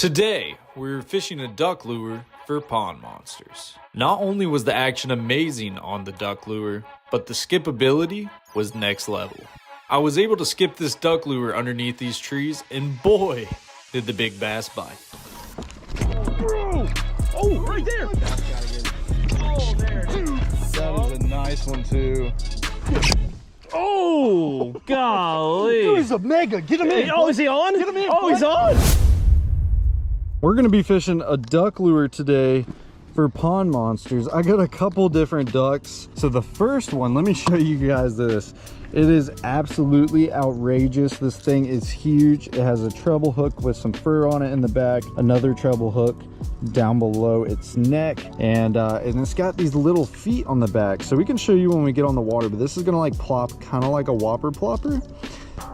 Today, we were fishing a duck lure for pond monsters. Not only was the action amazing on the duck lure, but the skippability was next level. I was able to skip this duck lure underneath these trees, and boy, did the big bass bite. Oh, bro! Oh, right there! Oh, there. That is a nice one, too. Oh, golly. Dude, he's a mega. Get him in. Oh, is he on? Get him in. Oh, he's on. We're going to be fishing a duck lure today for pond monsters. I got a couple different ducks. So the first one, let me show you guys this. It is absolutely outrageous. This thing is huge. It has a treble hook with some fur on it in the back, another treble hook down below its neck, and it's got these little feet on the back. So we can show you when we get on the water, but this is gonna like plop kind of like a whopper plopper.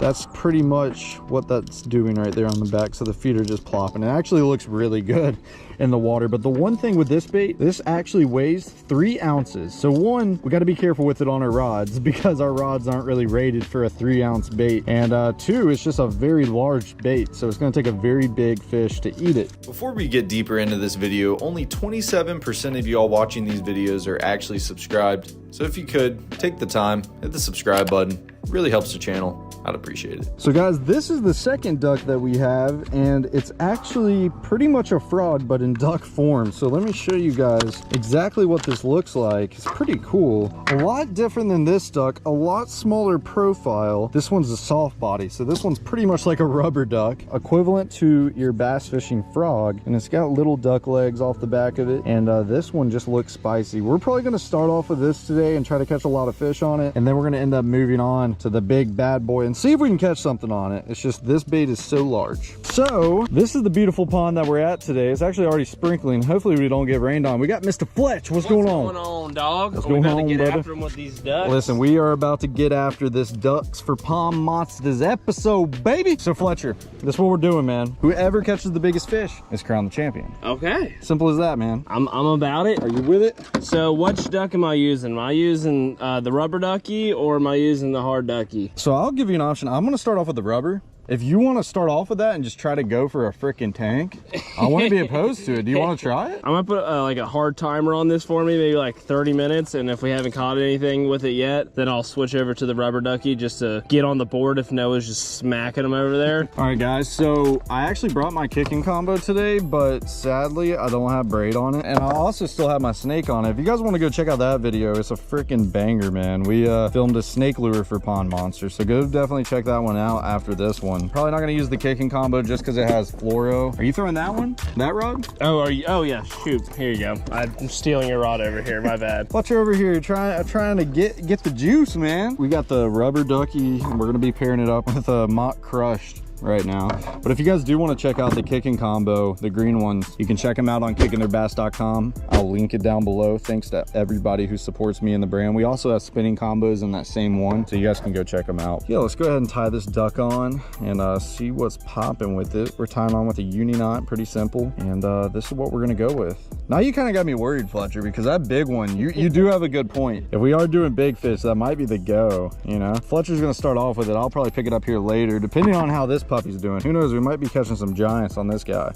That's pretty much what that's doing right there on the back. So the feet are just plopping. It actually looks really good in the water. But the one thing with this bait, this actually weighs 3 ounces. So one, we got to be careful with it on our rods because our rods aren't really rated for a 3-ounce bait. And two, it's just a very large bait. So it's going to take a very big fish to eat it. Before we get deeper into this video, only 27% of y'all watching these videos are actually subscribed. So if you could, take the time, hit the subscribe button. It really helps the channel. I'd appreciate it. So guys, this is the second duck that we have, and it's actually pretty much a frog, but in duck form. So let me show you guys exactly what this looks like. It's pretty cool. A lot different than this duck, a lot smaller profile. This one's a soft body, so this one's pretty much like a rubber duck, equivalent to your bass fishing frog, and it's got little duck legs off the back of it, and this one just looks spicy. We're probably gonna start off with this today and try to catch a lot of fish on it, and then we're gonna end up moving on to the big bad boy and see if we can catch something on it. It's just this bait is so large. So this is the beautiful pond that we're at today. It's actually already sprinkling. Hopefully we don't get rained on. We got Mr. Fletch. What's going on? What's going on, dog? What's Are we going about on, to get brother? after him with these ducks? Listen, we are about to get after this Ducks for Pond Monsters episode, baby. So Fletcher, this is what we're doing, man. Whoever catches the biggest fish is crowned the champion. Okay. Simple as that, man. I'm about it. Are you with it? So which duck am I using? Am I using the rubber ducky or am I using the hard ducky? So I'll give you an option. I'm gonna start off with the rubber. If you want to start off with that and just try to go for a freaking tank, I wouldn't be opposed to it. Do you want to try it? I'm gonna put like a hard timer on this for me, maybe like 30 minutes, and if we haven't caught anything with it yet, then I'll switch over to the rubber ducky just to get on the board if Noah's just smacking them over there. All right, guys, so I actually brought my kicking combo today, but sadly I don't have braid on it, and I also still have my snake on it. If you guys want to go check out that video, it's a freaking banger, man. We filmed a snake lure for pond monsters, so go definitely check that one out after this one. Probably not going to use the kicking combo just because it has fluoro. Are you throwing that one? That rod? Oh, are you? Oh yeah, shoot, here you go. I'm stealing your rod over here, my bad. Fletcher over here trying to get the juice, man. We got the rubber ducky, and we're going to be pairing it up with a mock crushed right now. But if you guys do want to check out the kicking combo, the green ones, you can check them out on kickingtheirbass.com. I'll link it down below. Thanks to everybody who supports me in the brand. We also have spinning combos in that same one, so you guys can go check them out. Yeah, let's go ahead and tie this duck on and see what's popping with it. We're tying on with a uni knot, pretty simple, and this is what we're gonna go with. Now you kind of got me worried, Fletcher, because that big one, you do have a good point. If we are doing big fish, that might be the go, you know? Fletcher's gonna start off with it. I'll probably pick it up here later, depending on how this puppy's doing. Who knows, we might be catching some giants on this guy.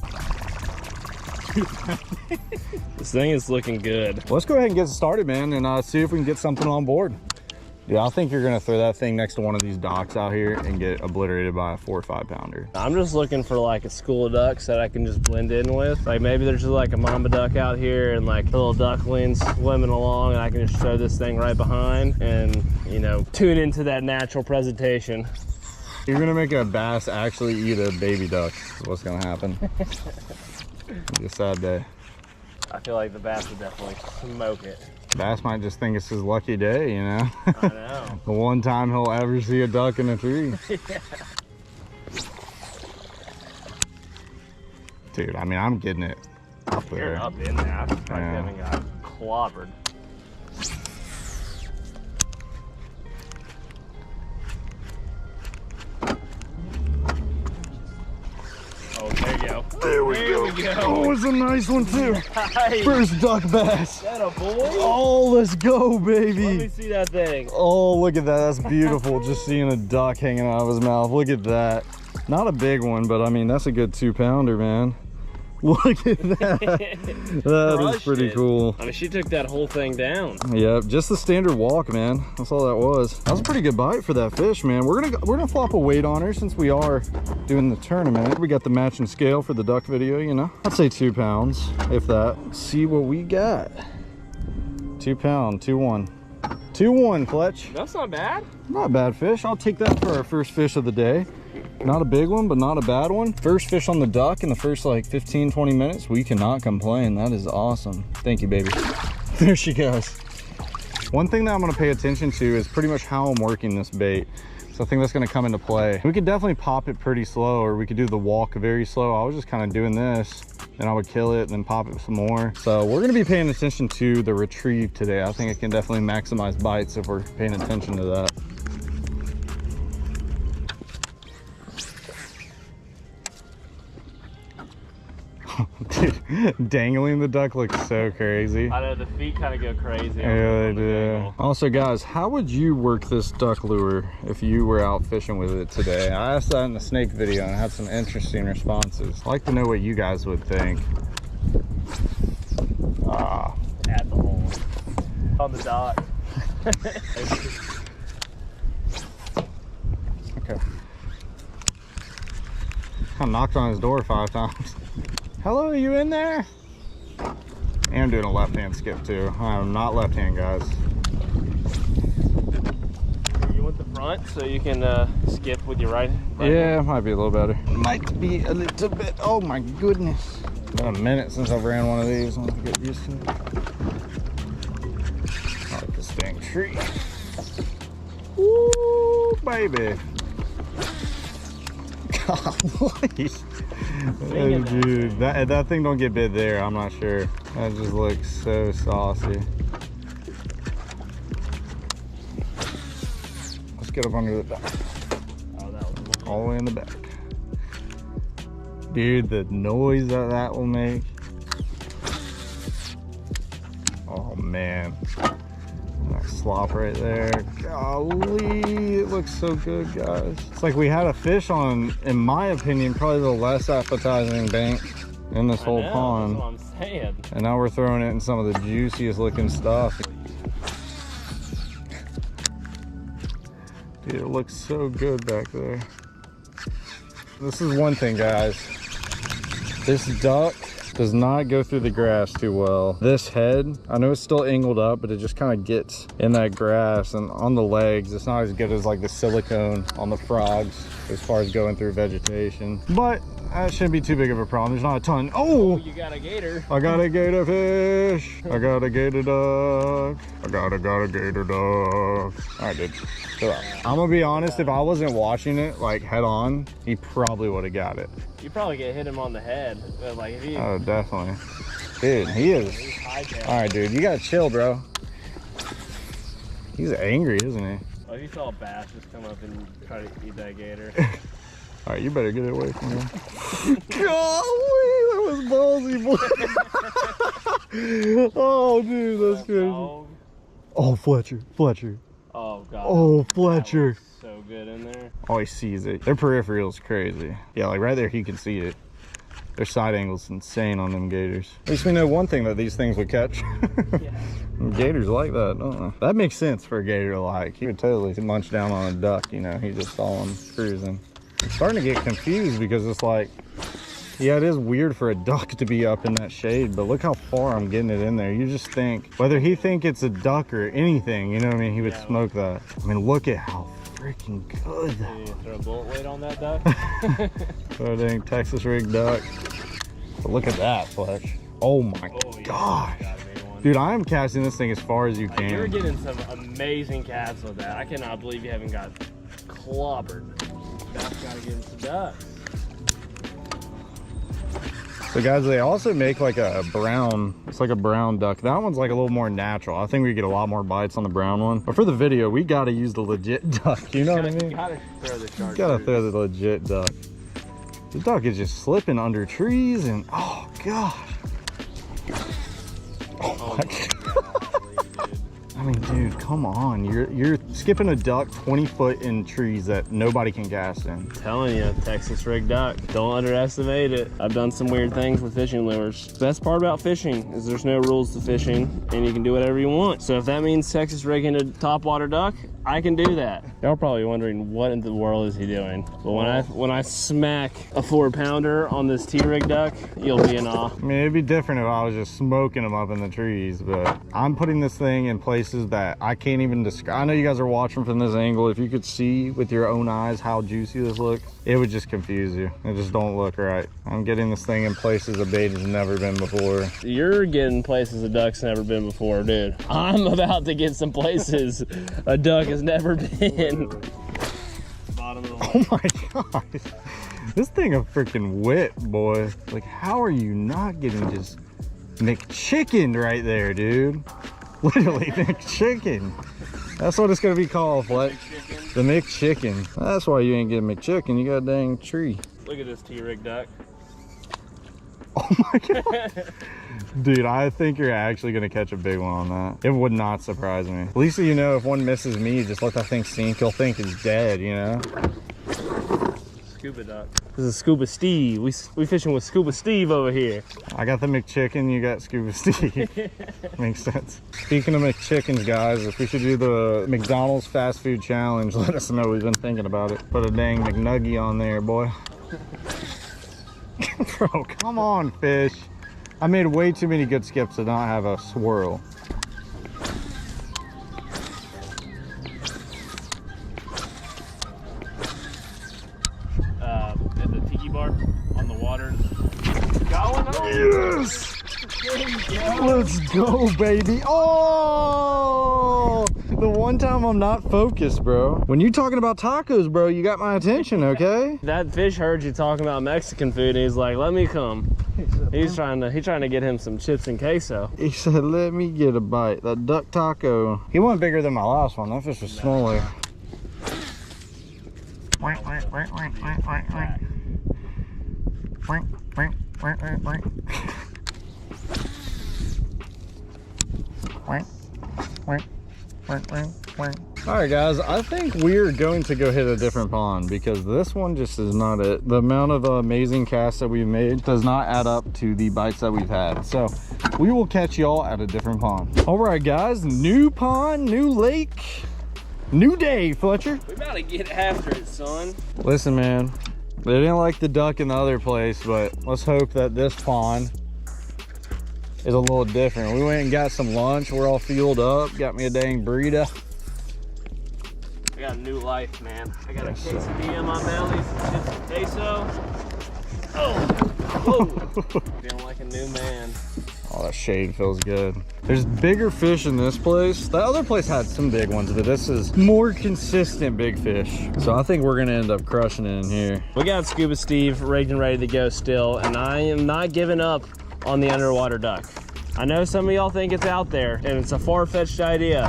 This thing is looking good. Let's go ahead and get started, man, and see if we can get something on board. Yeah, I think you're gonna throw that thing next to one of these docks out here and get obliterated by a 4 or 5 pounder. I'm just looking for like a school of ducks that I can just blend in with. Like maybe there's just like a mama duck out here and like little ducklings swimming along, and I can just throw this thing right behind and, you know, tune into that natural presentation. You're gonna make a bass actually eat a baby duck is what's gonna happen. It's a sad day. I feel like the bass would definitely smoke it. Bass might just think it's his lucky day, you know? I know. The one time he'll ever see a duck in a tree. Yeah. Dude, I mean, I'm getting it up You're there. up in there. I feel like Yeah. Kevin got clobbered. Oh, there you go. There we go. Oh, it's a nice one too. Nice. First duck bass. That a boy? Oh, let's go, Let me baby. see that thing. Oh, look at that. That's beautiful. Just seeing a duck hanging out of his mouth. Look at that. Not a big one, but I mean, that's a good 2 pounder, man. Look at that. That is pretty cool. I mean, she took that whole thing down. Yep, just the standard walk, man. That's all that was. That was a pretty good bite for that fish, man. We're gonna flop a weight on her since we are doing the tournament. We got the matching scale for the duck video, you know. I'd say 2 pounds, if that. Let's see what we got. 2 pound, 2-1. 2-1, Fletch. That's not bad. Not a bad fish. I'll take that for our first fish of the day. Not a big one, but not a bad one. First fish on the duck in the first like 15-20 minutes. We cannot complain. That is awesome. Thank you, baby. There she goes. One thing that I'm gonna pay attention to is pretty much how I'm working this bait. So I think that's gonna come into play. We could definitely pop it pretty slow, or we could do the walk very slow. I was just kind of doing this, then I would kill it and then pop it some more. So we're gonna be paying attention to the retrieve today. I think it can definitely maximize bites if we're paying attention to that. Dude, dangling the duck looks so crazy. I know, the feet kind of go crazy. Yeah, they do. Also, guys, how would you work this duck lure if you were out fishing with it today? I asked that in the snake video and I had some interesting responses. I'd like to know what you guys would think. Ah, At the hole. On the dock. okay. I knocked on his door 5 times. Hello, are you in there? And I'm doing a left-hand skip too. I'm not left-hand, guys. You want the front so you can skip with your right? Yeah, it might be a little better. Might be a little bit. Oh my goodness. Been a minute since I've ran one of these. I want to get used to it. I like this dang tree. Woo, baby. Golly. Oh, dude, that thing don't get bit there. I'm not sure. That just looks so saucy. Let's get up under the back. Oh, that was All the way in the back. Dude, the noise that will make. Oh man. That slop right there. Golly, it looks so good, guys. It's like we had a fish on, in my opinion, probably the less appetizing bank in this whole pond. That's what I'm saying. And now we're throwing it in some of the juiciest looking stuff. Dude, it looks so good back there. This is one thing, guys. This duck does not go through the grass too well. This head, I know it's still angled up, but it just kind of gets in that grass, and on the legs, it's not as good as like the silicone on the frogs as far as going through vegetation. But that shouldn't be too big of a problem. There's not a ton. Oh, you got a gator. I got a gator fish. I got a gator duck. I got a gator duck. All right, dude. Chill out. I'm gonna be honest, if I wasn't watching it like head on, he probably would have got it. You probably get hit him on the head. But like if he, Oh, definitely. Dude, he is. All right, dude, you gotta chill, bro. He's angry, isn't he? Oh, if you saw a bass just come up and try to eat that gator. All right, you better get it away from him. Golly, that was ballsy, boy. Oh, dude, that's crazy. Dog. Oh, Fletcher. Oh god. Oh, Fletcher. So good in there. Oh, he sees it. Their peripheral is crazy. Yeah, like right there, he can see it. Their side angle's insane on them gators. At least we know one thing that these things would catch. Yeah. Gators like that, don't they? That makes sense for a gator to like. He would totally munch down on a duck, you know. He just saw him cruising. I'm starting to get confused because it's like, yeah, it is weird for a duck to be up in that shade, but look how far I'm getting it in there. You just think, whether he think it's a duck or anything, you know what I mean, he would smoke that. I mean, look at how freaking good. Did you throw a bullet weight on that duck? Oh, dang, Texas rig duck. But look at that, Fletch. Oh my gosh. Dude, I am casting this thing as far as you can. You're getting some amazing casts with that. I cannot believe you haven't got clobbered. That's gotta get into ducks. So guys, they also make like a brown, it's like a brown duck. That one's like a little more natural. I think we get a lot more bites on the brown one. But for the video, we gotta use the legit duck. You know what I mean? You gotta throw the shark. Gotta throw the legit duck. The duck is just slipping under trees and, oh gosh. Oh my God. I mean, dude, come on. You're skipping a duck 20 foot in trees that nobody can cast in. I'm telling you, Texas rig duck. Don't underestimate it. I've done some weird things with fishing lures. The best part about fishing is there's no rules to fishing and you can do whatever you want. So if that means Texas rigging a topwater duck, I can do that. Y'all probably wondering what in the world is he doing. But when I smack a 4-pounder on this T-rig duck, you'll be in awe. I mean, it'd be different if I was just smoking them up in the trees, but I'm putting this thing in places that I can't even describe. I know you guys are watching from this angle. If you could see with your own eyes how juicy this looks, it would just confuse you. It just don't look right. I'm getting this thing in places a bait has never been before. You're getting places a duck's never been before, dude. I'm about to get some places a duck has never been. Bottom of the Oh my gosh. This thing a freaking whip, boy. Like, how are you not getting just McChickened right there, dude? Literally McChicken. That's what it's gonna be called, Fletch. The McChicken. That's why you ain't getting McChicken. You got a dang tree. Look at this T-rig duck. Oh my god. Dude, I think you're actually gonna catch a big one on that. It would not surprise me. At least you know if one misses me, just let that thing sink. He'll think it's dead, you know? Scuba duck. This is Scuba Steve. We fishing with Scuba Steve over here. I got the McChicken, you got Scuba Steve. Makes sense. Speaking of McChickens, guys, if we should do the McDonald's fast food challenge, let us know. We've been thinking about it. Put a dang McNuggie on there, boy. Bro, come on, fish. I made way too many good skips to not have a swirl. At the tiki bar on the water. Yes! Let's go, baby. Oh! The one time I'm not focused, bro. When you talking about tacos, bro, you got my attention, okay? That fish heard you talking about Mexican food and he's like, let me come. He's trying to get him some chips and queso. He said, let me get a bite. That duck taco. He wasn't bigger than my last one. That fish was smaller. All right, guys, I think we're going to go hit a different pond because this one just is not it. The amount of amazing casts that we've made does not add up to the bites that we've had. So we will catch y'all at a different pond. All right, guys, new pond, new lake, new day, Fletcher. We about to get after it, son. Listen, man, they didn't like the duck in the other place, but let's hope that this pond is a little different. We went and got some lunch. We're all fueled up. Got me a dang burrito. I got a new life, man. I got a quesadilla in my belly, some chips and queso. Oh, feeling like a new man. Oh, that shade feels good. There's bigger fish in this place. The other place had some big ones, but this is more consistent big fish. So I think we're gonna end up crushing it in here. We got Scuba Steve rigged and ready to go still, and I am not giving up on the underwater duck. I know some of y'all think it's out there and it's a far-fetched idea,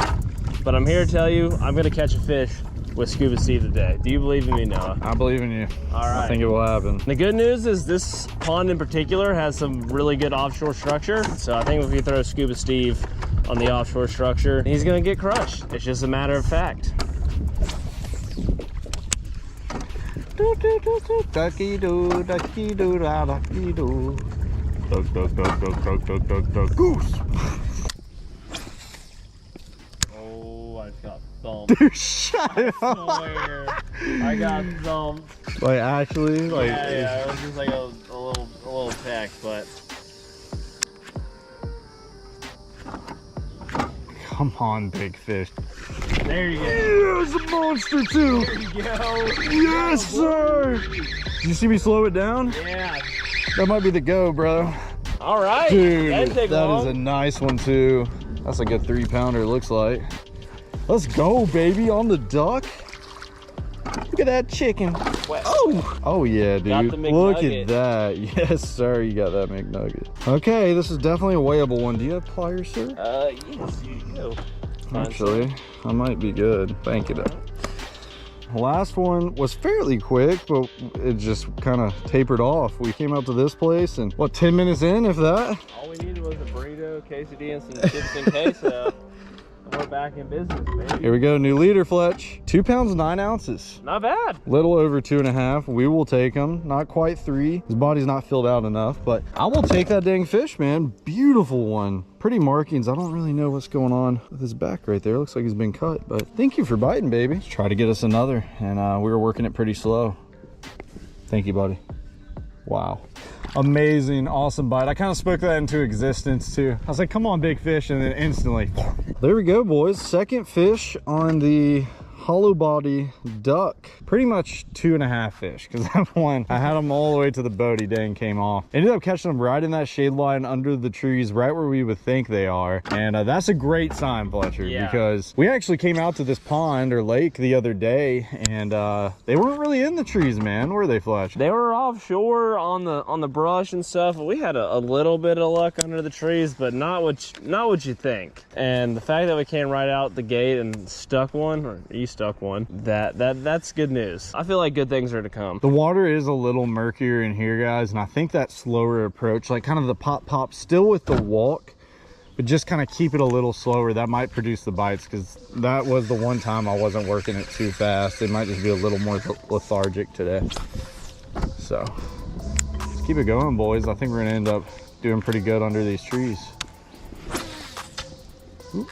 but I'm here to tell you I'm gonna catch a fish with Scuba Steve today. Do you believe in me, Noah? I believe in you. All right. I think it will happen. The good news is this pond in particular has some really good offshore structure. So I think if we throw Scuba Steve on the offshore structure, he's gonna get crushed. It's just a matter of fact. Ducky doo, ducky doo, ducky doo. Duck, duck, duck, duck, duck, duck, duck, duck, goose. Oh, I got thumped. Dude, shut it I up. swear, I got thumped. Like, actually, like, Yeah, it was just like a little peck, but come on, big fish. there you go. Yes, a monster too. There you go. Yes, sir. Did you see me slow it down? Yeah. That might be the go, bro. All right. Dude, That didn't take that long. is a nice one too. That's a good 3-pounder, looks like. Let's go, baby, on the duck. Look at that chicken. Wet. Oh yeah, dude. Got the Look at McNugget. that. Yes, sir, you got that McNugget. Okay, this is definitely a weighable one. Do you have pliers, sir? Yes, you go. Actually, I might be good. Thank you, though. Last one was fairly quick, but it just kind of tapered off. We came out to this place and what, 10 minutes in, if that? All we needed was a burrito, quesadilla, and some chips and queso. We're back in business, baby. Here we go, new leader, Fletch. 2 pounds, 9 ounces. Not bad. Little over 2.5. We will take him. Not quite 3. His body's not filled out enough, but I will take that dang fish, man. Beautiful one. Pretty markings. I don't really know what's going on with his back right there. Looks like he's been cut, but thank you for biting, baby. Let's try to get us another, and we were working it pretty slow. Thank you, buddy. Wow. Amazing, awesome bite. I kind of spoke that into existence too. I was like, come on, big fish, and then instantly. There we go, boys. Second fish on the hollow body duck. Pretty much 2.5 fish, because that one, I had him all the way to the boat. He dang came off. Ended up catching them right in that shade line under the trees, right where we would think they are. And that's a great sign, Fletcher, because we actually came out to this pond or lake the other day, and they weren't really in the trees, man. Were they, Fletch? They were offshore on the brush and stuff. We had a little bit of luck under the trees, but not what you think. And the fact that we came right out the gate and stuck one, or you stuck one, that's good news. I feel like good things are to come. The water is a little murkier in here, guys, and I think that slower approach, like kind of the pop still with the walk, but just kind of keep it a little slower, that might produce the bites, because that was the one time I wasn't working it too fast. It might just be a little more lethargic today. So let's keep it going, boys. I think we're gonna end up doing pretty good under these trees. Oop.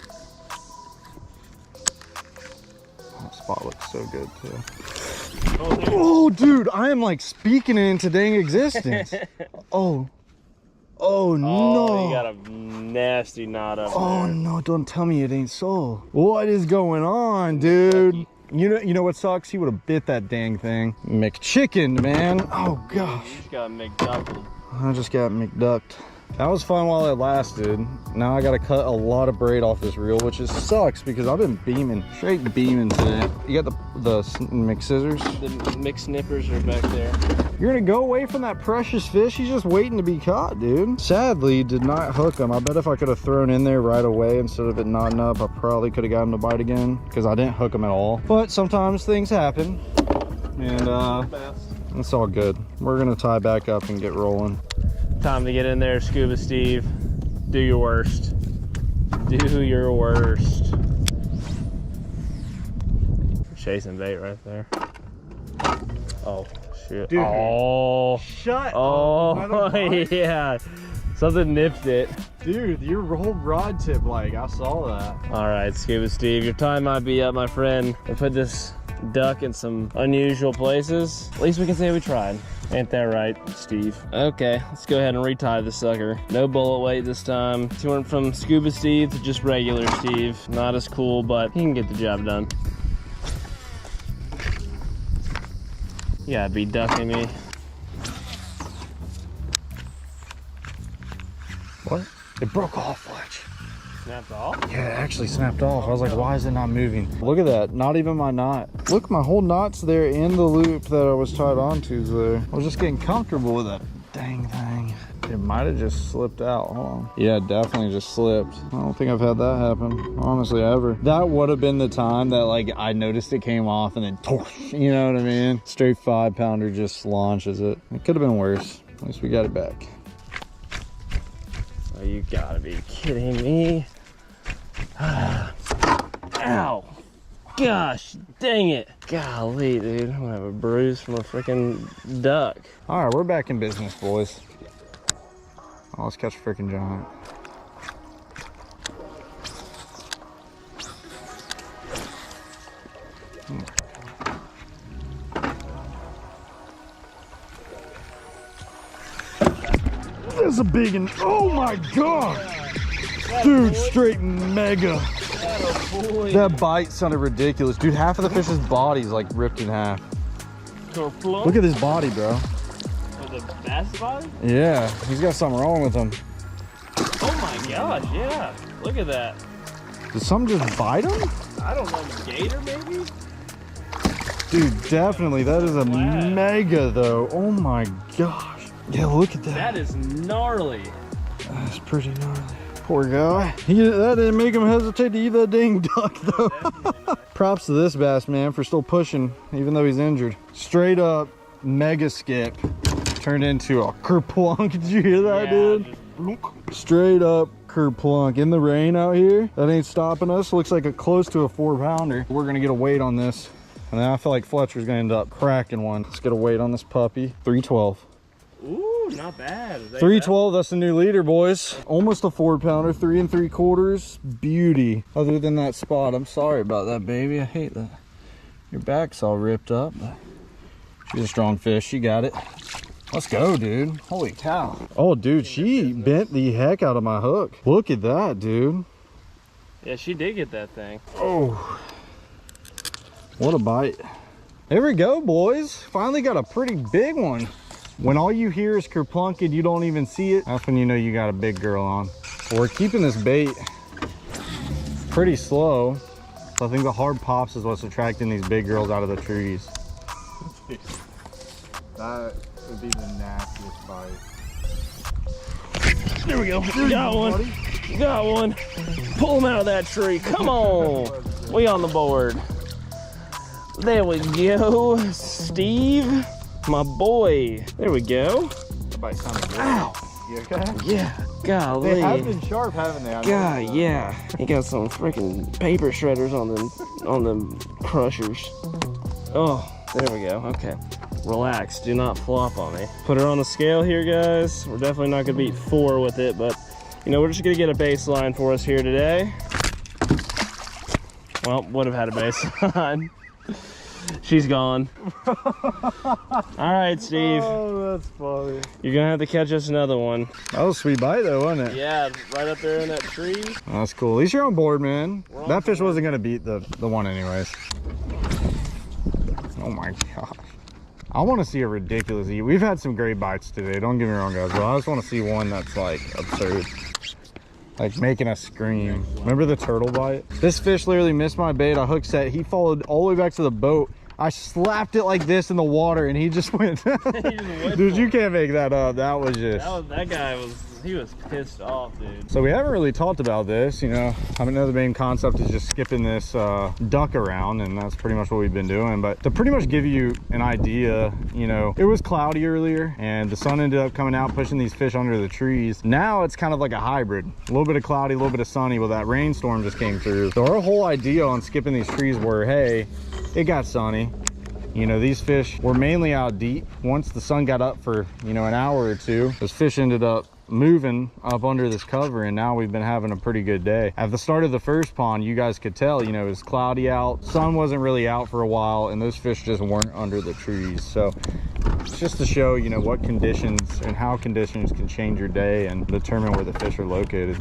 That spot looks so good too. Oh, dude, I am like speaking it into dang existence. Oh no. You got a nasty knot up Oh there. no, don't tell me it ain't so. What is going on, dude? You know what sucks? He would have bit that dang thing. McChickened, man. Oh gosh. You just got McDuckled. I just got McDucked. That was fun while it lasted. Now I gotta cut a lot of braid off this reel, which is sucks because I've been beaming, straight beaming today. You got the mix scissors? The mixed snippers are back there. You're gonna go away from that precious fish? He's just waiting to be caught, dude. Sadly, did not hook him. I bet if I could have thrown in there right away instead of it knotting up, I probably could have gotten to bite again because I didn't hook him at all. But sometimes things happen, and it's all good. We're gonna tie back up and get rolling. Time to get in there, Scuba Steve. Do your worst. Do your worst. Chasing bait right there. Oh, shoot. Dude, oh. Shut Oh, yeah. Something nipped it. Dude, your rolled rod tip, like, I saw that. All right, Scuba Steve, your time might be up, my friend. I put this duck in some unusual places. At least we can say we tried. Ain't that right, Steve? Okay, let's go ahead and retie the sucker. No bullet weight this time. He went from Scuba Steve to just regular Steve. Not as cool, but he can get the job done. You gotta be ducking me. What? It broke off, Fletch. Snapped off? Yeah, it actually snapped off. I was like, why is it not moving? Look at that, not even my knot. Look, my whole knot's there in the loop that I was tied onto's there. I was just getting comfortable with that dang thing. It might have just slipped out. Hold on. Yeah, it definitely just slipped. I don't think I've had that happen, honestly, ever. That would have been the time that, like, I noticed it came off and then, you know what I mean? Straight 5-pounder just launches it. It could have been worse. At least we got it back. Oh, you gotta be kidding me. Ow. Gosh, dang it. Golly, dude. I'm gonna have a bruise from a freaking duck. All right, we're back in business, boys. Oh, let's catch a freaking giant. There's a big one. Oh my god! Dude, straight mega. That bite sounded ridiculous. Dude, half of the fish's body's like ripped in half. Look at this body, bro. The bass body? Yeah, he's got something wrong with him. Oh my gosh, yeah. Look at that. Did something just bite him? I don't know, gator maybe? Dude, definitely. That is a mega though. Oh my gosh. Yeah, look at that. That is gnarly. That's pretty gnarly. Poor guy. That didn't make him hesitate to eat that dang duck though. Props to this bass man for still pushing even though he's injured. Straight up mega skip turned into a kerplunk. Did you hear that, dude? Straight up kerplunk in the rain out here. That ain't stopping us. Looks like a close to a 4-pounder. We're gonna get a weight on this, and then I feel like Fletcher's gonna end up cracking one. Let's get a weight on this puppy. 312. Ooh, not bad. 312, that's the new leader, boys. Almost a 4-pounder, 3 3/4. Beauty. Other than that spot, I'm sorry about that, baby. I hate that. Your back's all ripped up. But she's a strong fish. She got it. Let's go, dude. Holy cow. Oh, dude, she bent the heck out of my hook. Look at that, dude. Yeah, she did get that thing. Oh, what a bite. There we go, boys. Finally got a pretty big one. When all you hear is kerplunk and you don't even see it, that's when you know you got a big girl on. We're keeping this bait pretty slow. So I think the hard pops is what's attracting these big girls out of the trees. That would be the nastiest bite. There we go. Got one. Got one. Pull him out of that tree. Come on. We on the board. There we go. Steve, my boy. There we go. That bite sounded good. Ow. You okay? Yeah. Golly. They have been sharp, haven't they? God, yeah. He got some freaking paper shredders on the crushers. Oh, there we go. Okay. Relax. Do not flop on me. Put her on the scale here, guys. We're definitely not gonna beat 4 with it, but you know, we're just gonna get a baseline for us here today. Well, would have had a baseline. She's gone. All right, Steve. Oh, that's funny. You're gonna have to catch us another one. That was a sweet bite though, wasn't it? Yeah, right up there in that tree. That's cool. At least you're on board, man. That fish wasn't gonna beat the one anyways. Oh my gosh. I want to see a ridiculous eat. We've had some great bites today. Don't get me wrong, guys. But I just want to see one that's like absurd. Like making us scream. Remember the turtle bite? This fish literally missed my bait. I hook set. He followed all the way back to the boat. I slapped it like this in the water and he just went. Dude, you can't make that up. That was just. That guy was. He was pissed off, dude. So we haven't really talked about this, you know. I know the main concept is just skipping this duck around, and that's pretty much what we've been doing. But to pretty much give you an idea, you know, it was cloudy earlier and the sun ended up coming out, pushing these fish under the trees. Now it's kind of like a hybrid, a little bit of cloudy, a little bit of sunny. Well, that rainstorm just came through. So our whole idea on skipping these trees were, hey, it got sunny. You know, these fish were mainly out deep. Once the sun got up for, you know, an hour or two, those fish ended up moving up under this cover, and now we've been having a pretty good day. At the start of the first pond, you guys could tell, you know, it was cloudy out, sun wasn't really out for a while, and those fish just weren't under the trees. So it's just to show, you know, what conditions and how conditions can change your day and determine where the fish are located.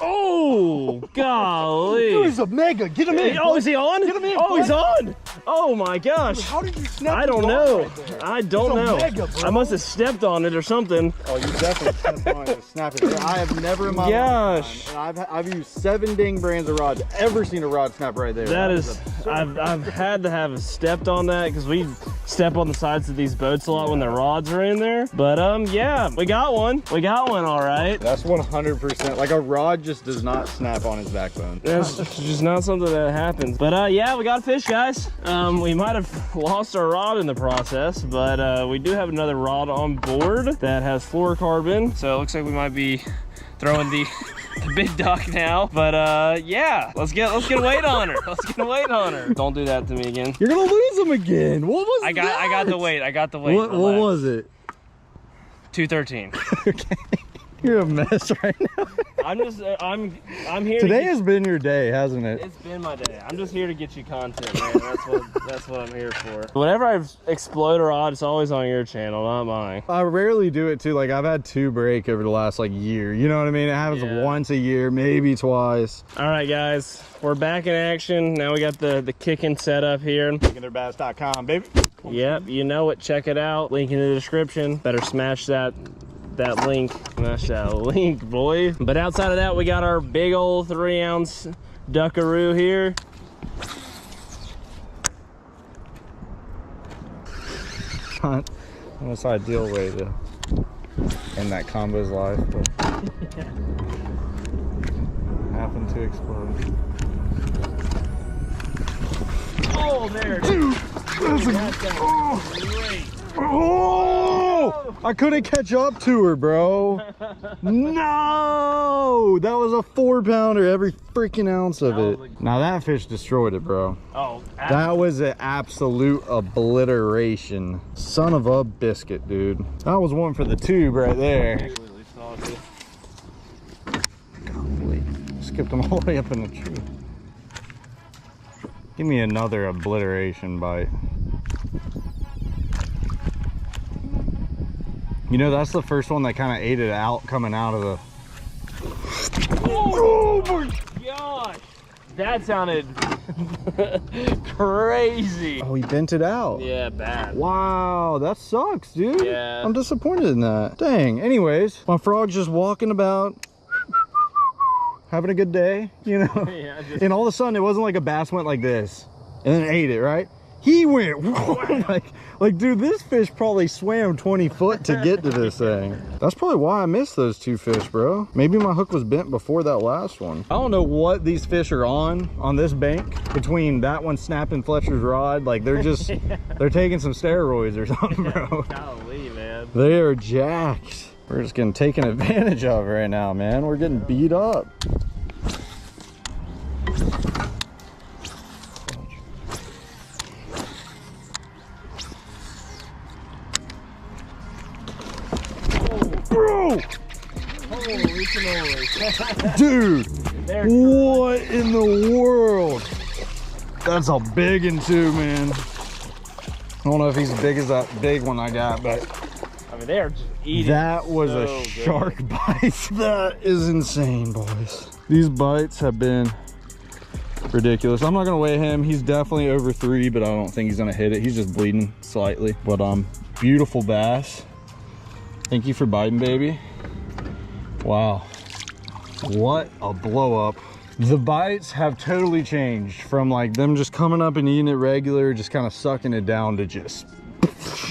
Oh, golly. Dude, he's a mega. Get him in. Oh, is he on? Get him in, oh, boy. He's on. Oh my gosh. How did you snap? I don't know. Right, I don't It's a know. mega, bro. I must have stepped on it or something. Oh, you definitely stepped on it to snap it. I have never in my Gosh. life, and I've used 7 ding brands of rods, ever seen a rod snap right there. That is, I've had to have stepped on that because we step on the sides of these boats a lot when the rods are in there. But yeah, we got one. We got one, all right. That's 100%. Like a rod just does not snap on his backbone. That's just not something that happens. But yeah, we got a fish, guys. We might have lost our rod in the process, but we do have another rod on board that has fluorocarbon. So it looks like we might be throwing the big duck now. But yeah, let's get a weight on her. Let's get a weight on her. Don't do that to me again. You're gonna lose him again. What was that? I got the weight. I got the weight. What was it? 213. Okay. You're a mess right now. I'm here. Today has been your day, hasn't it? It's been my day. I'm just here to get you content, man. That's what I'm here for. Whenever I've exploded a rod, it's always on your channel, not mine. I rarely do it too. Like I've had 2 break over the last like year. You know what I mean? It happens once a year, maybe twice. All right, guys, we're back in action. Now we got the kicking set up here. Kickintheirbass.com, baby. Yep, you know it. Check it out. Link in the description. Better smash that link. Smash that link, boy. But outside of that, we got our big old 3-ounce duckaroo here. Not the most ideal way to end that combo's life, but happened to explode. Oh, there it is. Oh! I couldn't catch up to her, bro. No! That was a 4-pounder, every freaking ounce of it. Now that fish destroyed it, bro. Oh, that was an absolute obliteration. Son of a biscuit, dude. That was one for the tube right there. Golly. Skipped them all the way up in the tree. Give me another obliteration bite. You know, that's the first one that kind of ate it out coming out of the... Oh my gosh! That sounded crazy. Oh, he bent it out. Yeah, bad. Wow, that sucks, dude. Yeah. I'm disappointed in that. Dang. Anyways, my frog's just walking about, having a good day, you know? Yeah, and all of a sudden, it wasn't like a bass went like this and then ate it, right? He went like, dude, this fish probably swam 20 foot to get to this thing. That's probably why I missed those 2 fish, bro. Maybe my hook was bent before that last one. I don't know what these fish are on this bank between that one snapping Fletcher's rod. Like, they're just, they're taking some steroids or something, bro. Golly, man. They are jacked. We're just getting taken advantage of right now, man. We're getting beat up. Bro! Holy cannoli. Dude, what in the world? That's a big one too, man. I don't know if he's as big as that big one I got, but I mean, they're just eating. that was so a good. shark bite. That is insane, boys. These bites have been ridiculous. I'm not gonna weigh him. He's definitely over 3, but I don't think he's gonna hit it. He's just bleeding slightly. But beautiful bass. Thank you for biting, baby. Wow, what a blow up. The bites have totally changed from like them just coming up and eating it regular, just kind of sucking it down, to just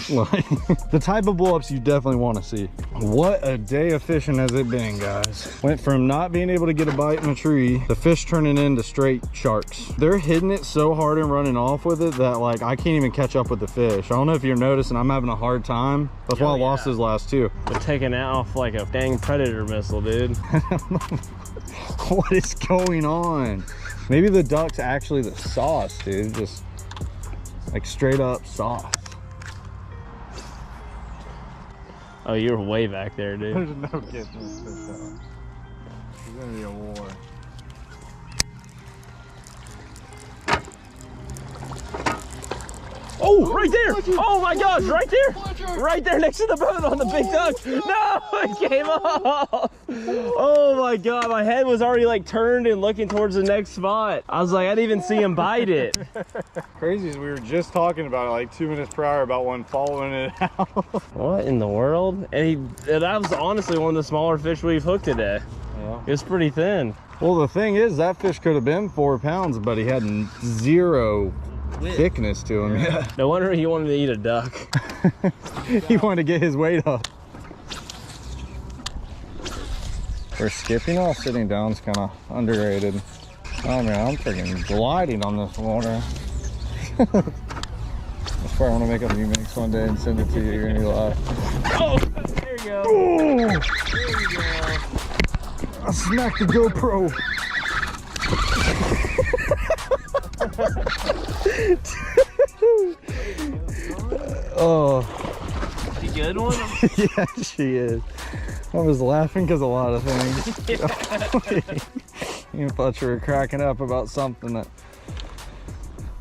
like the type of blow ups you definitely want to see. What a day of fishing has it been, guys. Went from not being able to get a bite in a tree, the fish turning into straight sharks. They're hitting it so hard and running off with it that like I can't even catch up with the fish. I don't know if you're noticing, I'm having a hard time. That's why I lost those last 2. They're taking it off like a dang predator missile, dude. What is going on? Maybe the duck's actually the sauce, dude. Just like straight up sauce. Oh, you're way back there, dude. There's no getting this fish out. It's gonna be a war. Oh, right there! Oh my gosh, right there! Right there next to the boat on the big duck! No, it came off! Oh my god, my head was already like turned and looking towards the next spot. I was like, I didn't even see him bite it. Crazy is we were just talking about it like 2 minutes prior about one following it out. What in the world? And that was honestly one of the smaller fish we've hooked today. Yeah. It was pretty thin. Well, the thing is, that fish could have been 4 pounds, but he had 0 thickness to him. Yeah. No wonder he wanted to eat a duck. He wanted to get his weight up. For skipping while sitting down is kind of underrated. Oh man, I'm freaking gliding on this water. That's why I want to make a remix one day and send it to you. You're gonna be live. Oh, there you go. Oh! There you go. I smacked the GoPro. Oh. You good one? Yeah, she is. I was laughing because a lot of things. You and Fletcher were cracking up about something that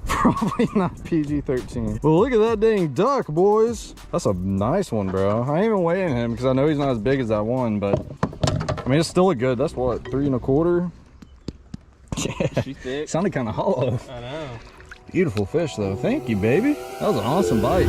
probably not PG-13. Well, look at that dang duck, boys. That's a nice one, bro. I ain't even weighing him because I know he's not as big as that one, but I mean, it's still a good, that's what, 3 1/4? Yeah, She's thick. Sounded kind of hollow. I know. Beautiful fish though. Thank you, baby. That was an awesome bite.